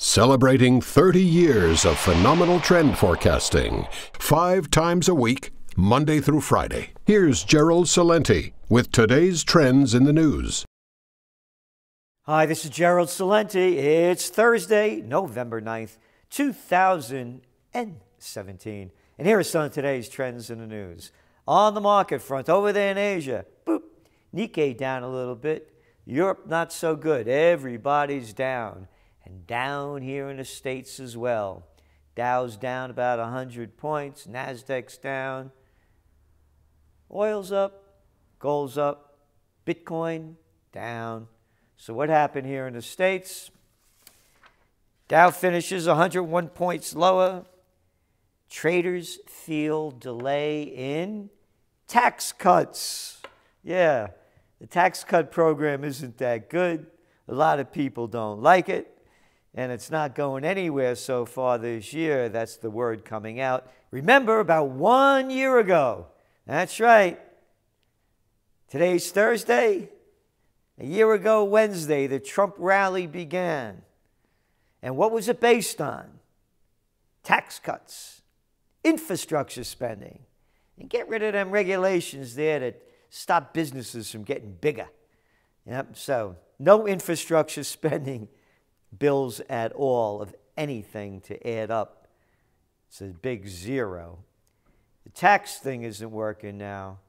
Celebrating 30 years of phenomenal trend forecasting, 5 times a week, Monday through Friday. Here's Gerald Celente with today's trends in the news. Hi, this is Gerald Celente. It's Thursday, November 9th, 2017. And here are some of today's trends in the news. On the market front, over there in Asia, boop, Nikkei down a little bit. Europe not so good. Everybody's down. And down here in the States as well. Dow's down about 100 points. Nasdaq's down. Oil's up. Gold's up. Bitcoin down. So what happened here in the States? Dow finishes 101 points lower. Traders feel delay in tax cuts. Yeah, the tax cut program isn't that good. A lot of people don't like it. And it's not going anywhere so far this year. That's the word coming out. Remember, about 1 year ago, that's right, today's Thursday, a year ago Wednesday, the Trump rally began. And what was it based on? Tax cuts, infrastructure spending, and get rid of them regulations there that stop businesses from getting bigger. Yep, so no infrastructure spending bills at all of anything to add up. It's a big zero. The tax thing isn't working now.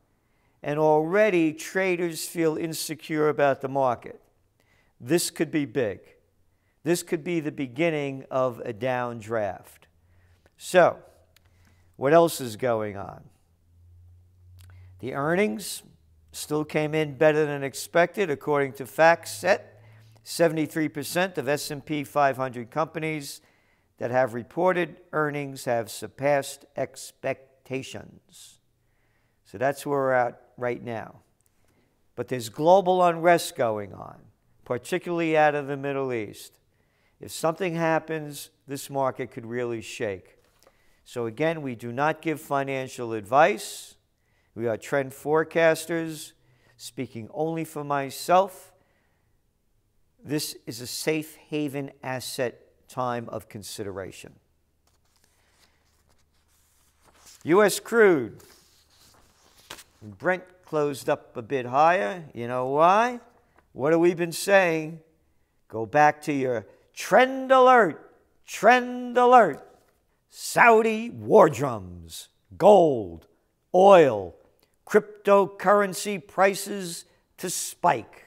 And already traders feel insecure about the market. This could be big. This could be the beginning of a downdraft. So, what else is going on? The earnings still came in better than expected, according to FactSet. 73% of S&P 500 companies that have reported earnings have surpassed expectations. So that's where we're at right now. But there's global unrest going on, particularly out of the Middle East. If something happens, this market could really shake. So again, we do not give financial advice. We are trend forecasters, speaking only for myself. This is a safe haven asset time of consideration. U.S. crude. Brent closed up a bit higher. You know why? What have we been saying? Go back to your trend alert. Trend alert. Saudi war drums, gold, oil, cryptocurrency prices to spike.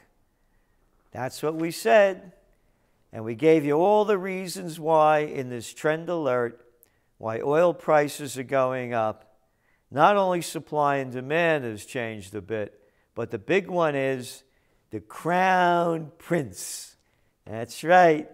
That's what we said, and we gave you all the reasons why in this trend alert, why oil prices are going up. Not only supply and demand has changed a bit, but the big one is the crown prince. That's right.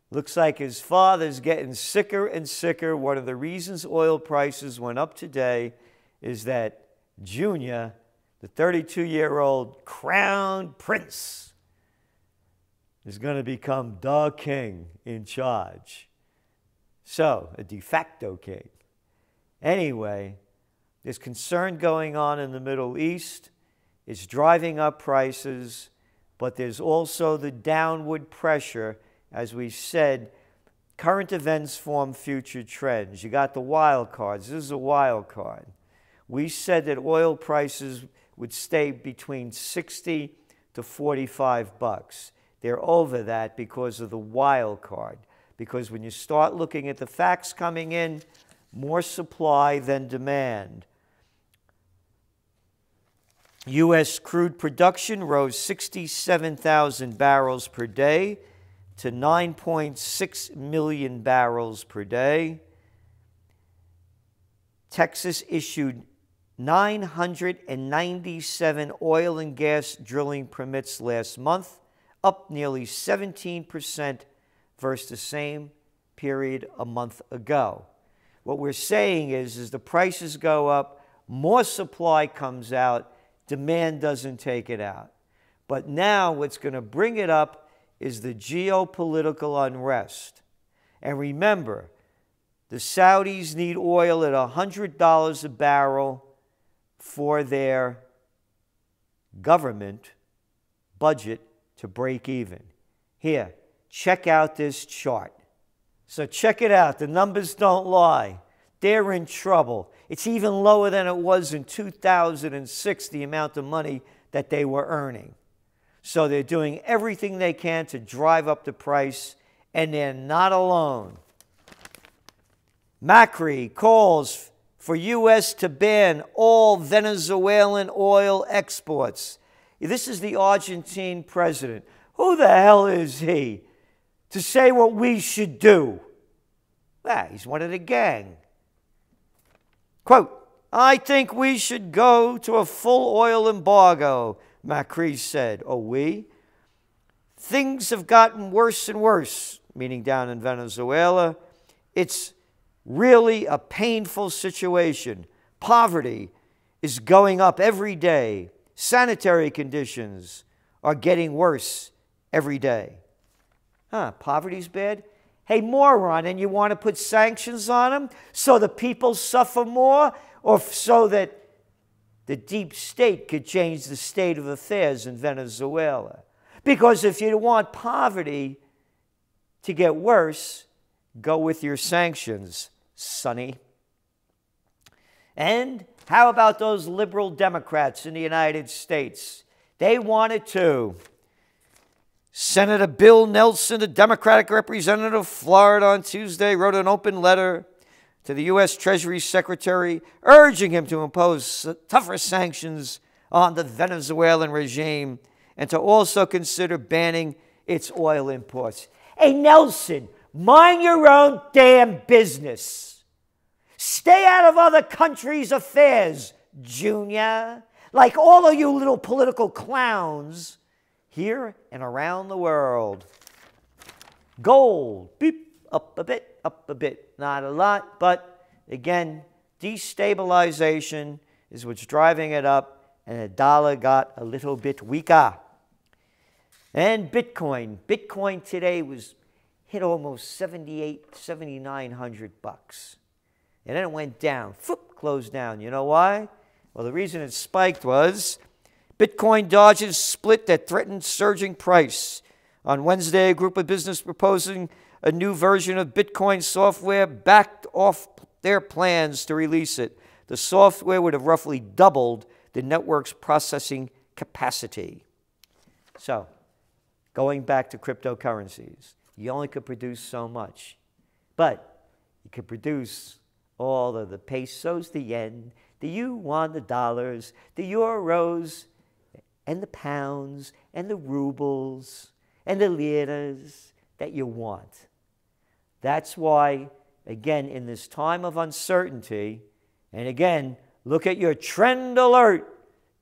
Looks like his father's getting sicker and sicker. One of the reasons oil prices went up today is that Junior, the 32-year-old crown prince, is going to become the king in charge. So, a de facto king. Anyway, there's concern going on in the Middle East. It's driving up prices, but there's also the downward pressure. As we said, current events form future trends. You got the wild cards. This is a wild card. We said that oil prices would stay between 60 to 45 bucks. They're over that because of the wild card. Because when you start looking at the facts coming in, more supply than demand. U.S. crude production rose 67,000 barrels per day to 9.6 million barrels per day. Texas issued 997 oil and gas drilling permits last month, up nearly 17% versus the same period a month ago. What we're saying is as the prices go up, more supply comes out, demand doesn't take it out. But now what's going to bring it up is the geopolitical unrest. And remember, the Saudis need oil at $100 a barrel for their government budget to break even. Here, check out this chart. So check it out. The numbers don't lie. They're in trouble. It's even lower than it was in 2006, the amount of money that they were earning. So they're doing everything they can to drive up the price, and they're not alone. Macri calls for U.S. to ban all Venezuelan oil exports. This is the Argentine president. Who the hell is he to say what we should do? Ah, he's one of the gang. Quote, I think we should go to a full oil embargo, Macri said. Oh, we? Things have gotten worse and worse, meaning down in Venezuela. It's really a painful situation. Poverty is going up every day. Sanitary conditions are getting worse every day. Poverty's bad? Hey, moron, and you want to put sanctions on them so the people suffer more, or so that the deep state could change the state of affairs in Venezuela? Because if you want poverty to get worse, go with your sanctions, sonny. And how about those liberal Democrats in the United States? They wanted to. Senator Bill Nelson, the Democratic representative of Florida, on Tuesday wrote an open letter to the U.S. Treasury Secretary urging him to impose tougher sanctions on the Venezuelan regime and to also consider banning its oil imports. Hey, Nelson, mind your own damn business. Stay out of other countries' affairs, Junior. Like all of you little political clowns here and around the world. Gold, beep, up a bit. Not a lot, but again, destabilization is what's driving it up, and the dollar got a little bit weaker. And Bitcoin. Bitcoin today hit almost 7,900 bucks. And then it went down, closed down. You know why? Well, the reason it spiked was Bitcoin dodges split that threatened surging price. On Wednesday, a group of business proposing a new version of Bitcoin software backed off their plans to release it. The software would have roughly doubled the network's processing capacity. So, going back to cryptocurrencies, you only could produce so much. But you could produce all of the pesos, the yen, the yuan, the dollars, the euros, and the pounds, and the rubles, and the liras that you want. That's why, again, in this time of uncertainty, and again, look at your trend alert.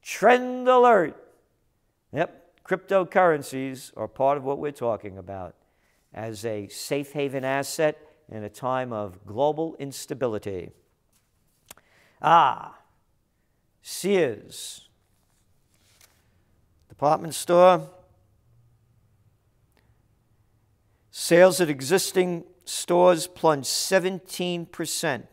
Trend alert. Yep, cryptocurrencies are part of what we're talking about as a safe haven asset in a time of global instability. Sears. Department store. Sales at existing stores plunged 17%.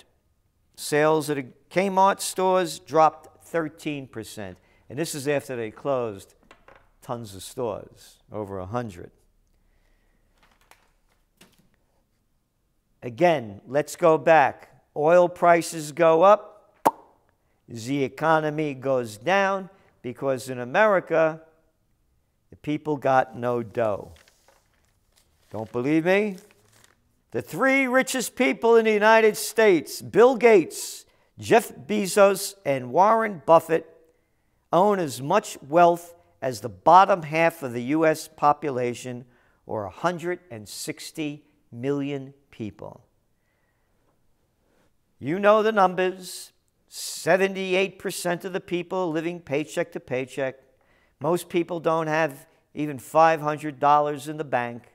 Sales at Kmart stores dropped 13%. And this is after they closed tons of stores, over 100. Again, let's go back. Oil prices go up. The economy goes down because in America, the people got no dough. Don't believe me? The three richest people in the United States, Bill Gates, Jeff Bezos, and Warren Buffett, own as much wealth as the bottom half of the U.S. population, or 160 million people. You know the numbers. 78% of the people living paycheck to paycheck. Most people don't have even $500 in the bank.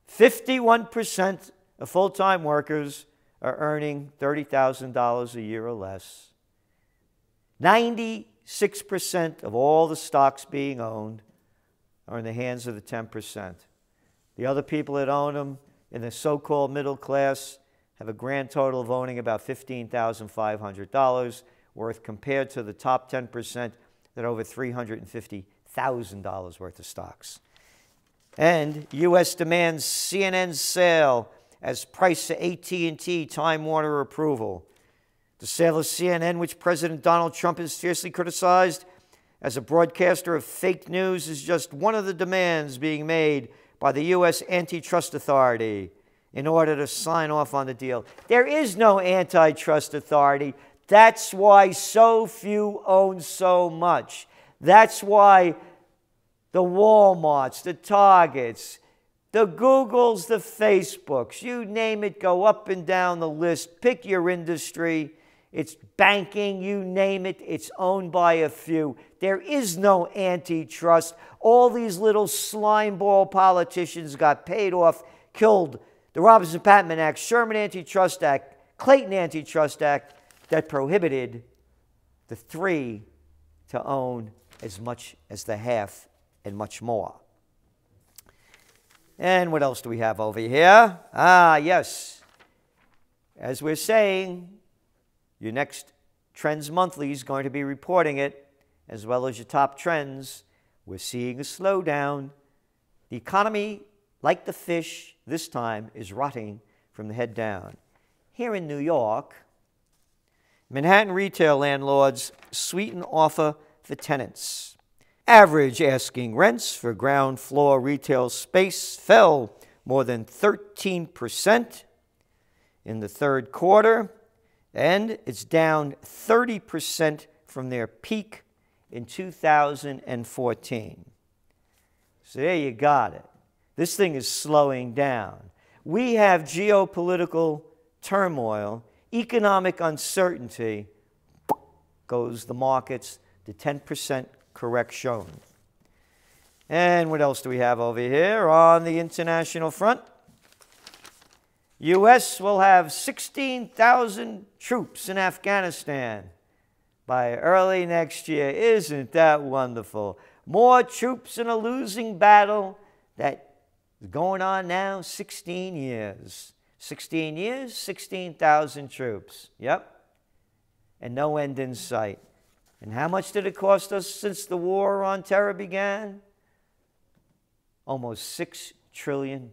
51% of full-time workers are earning $30,000 a year or less. 96% of all the stocks being owned are in the hands of the 10%. The other people that own them in the so-called middle class have a grand total of owning about $15,500 worth, compared to the top 10% that over $350,000 worth of stocks. And U.S. demands CNN sale as price to AT&T Time Warner approval. The sale of CNN, which President Donald Trump has fiercely criticized as a broadcaster of fake news, is just one of the demands being made by the U.S. Antitrust Authority in order to sign off on the deal. There is no antitrust authority. That's why so few own so much. That's why the Walmarts, the Targets, the Googles, the Facebooks, you name it, go up and down the list. Pick your industry. It's banking, you name it, it's owned by a few. There is no antitrust. All these little slimeball politicians got paid off, killed the Robinson-Patman Act, Sherman Antitrust Act, Clayton Antitrust Act that prohibited the three to own as much as the half and much more. And what else do we have over here? Yes. As we're saying, your next Trends Monthly is going to be reporting it, as well as your top trends. We're seeing a slowdown. The economy, like the fish, this time is rotting from the head down. Here in New York, Manhattan retail landlords sweeten offer for tenants. Average asking rents for ground floor retail space fell more than 13% in the third quarter, and it's down 30% from their peak in 2014. So there you got it. This thing is slowing down. We have geopolitical turmoil, economic uncertainty, goes the markets, the 10% correction. And what else do we have over here on the international front? U.S. will have 16,000 troops in Afghanistan by early next year. Isn't that wonderful? More troops in a losing battle that is going on now 16 years. 16 years, 16,000 troops. Yep. And no end in sight. And how much did it cost us since the war on terror began? Almost $6 trillion.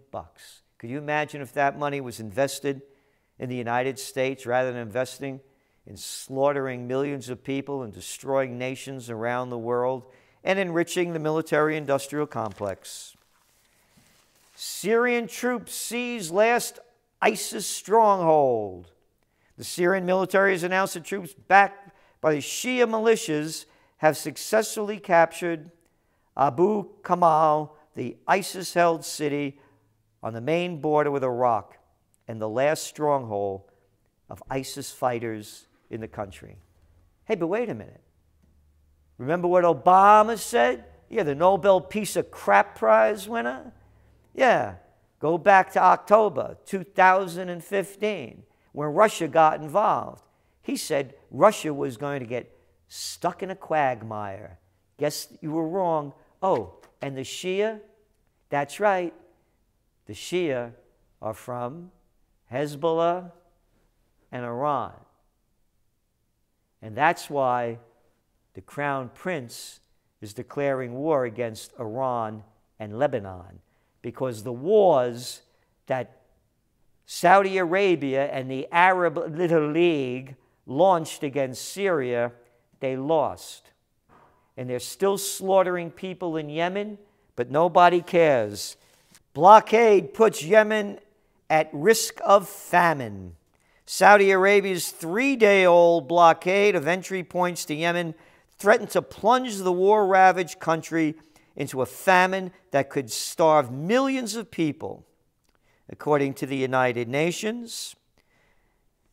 Could you imagine if that money was invested in the United States rather than investing in slaughtering millions of people and destroying nations around the world and enriching the military-industrial complex? Syrian troops seize last ISIS stronghold. The Syrian military has announced that troops backed by the Shia militias have successfully captured Abu Kamal, the ISIS-held city on the main border with Iraq and the last stronghold of ISIS fighters in the country. Hey, but wait a minute. Remember what Obama said? Yeah, the Nobel Peace of Crap Prize winner? Yeah, go back to October 2015 when Russia got involved. He said Russia was going to get stuck in a quagmire. Guess you were wrong. Oh, and the Shia? That's right. The Shia are from Hezbollah and Iran. And that's why the Crown Prince is declaring war against Iran and Lebanon, because the wars that Saudi Arabia and the Arab Little League launched against Syria, they lost. And they're still slaughtering people in Yemen, but nobody cares. Blockade puts Yemen at risk of famine. Saudi Arabia's 3-day-old blockade of entry points to Yemen threatened to plunge the war-ravaged country into a famine that could starve millions of people, according to the United Nations.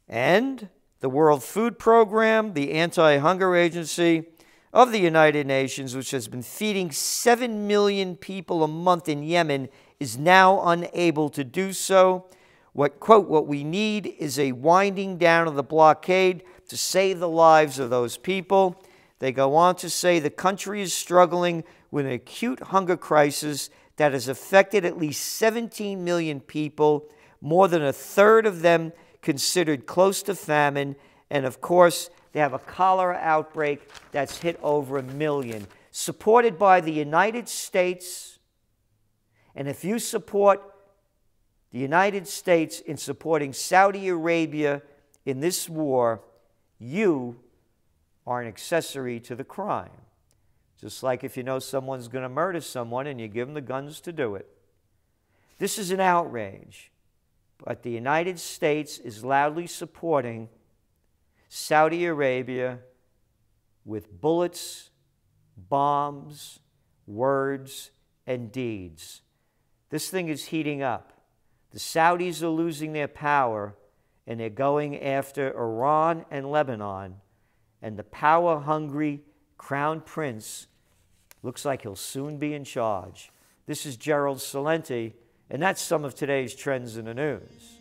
And the World Food Program, the anti-hunger agency of the United Nations, which has been feeding 7 million people a month in Yemen, is now unable to do so. What we need is a winding down of the blockade to save the lives of those people. They go on to say the country is struggling with an acute hunger crisis that has affected at least 17 million people, more than a third of them considered close to famine. And of course, they have a cholera outbreak that's hit over 1 million, supported by the United States And if you support the United States in supporting Saudi Arabia in this war, you are an accessory to the crime. Just like if you know someone's going to murder someone and you give them the guns to do it. This is an outrage, but the United States is loudly supporting Saudi Arabia with bullets, bombs, words, and deeds. This thing is heating up. The Saudis are losing their power, and they're going after Iran and Lebanon, and the power-hungry crown prince looks like he'll soon be in charge. This is Gerald Celente, and that's some of today's trends in the news.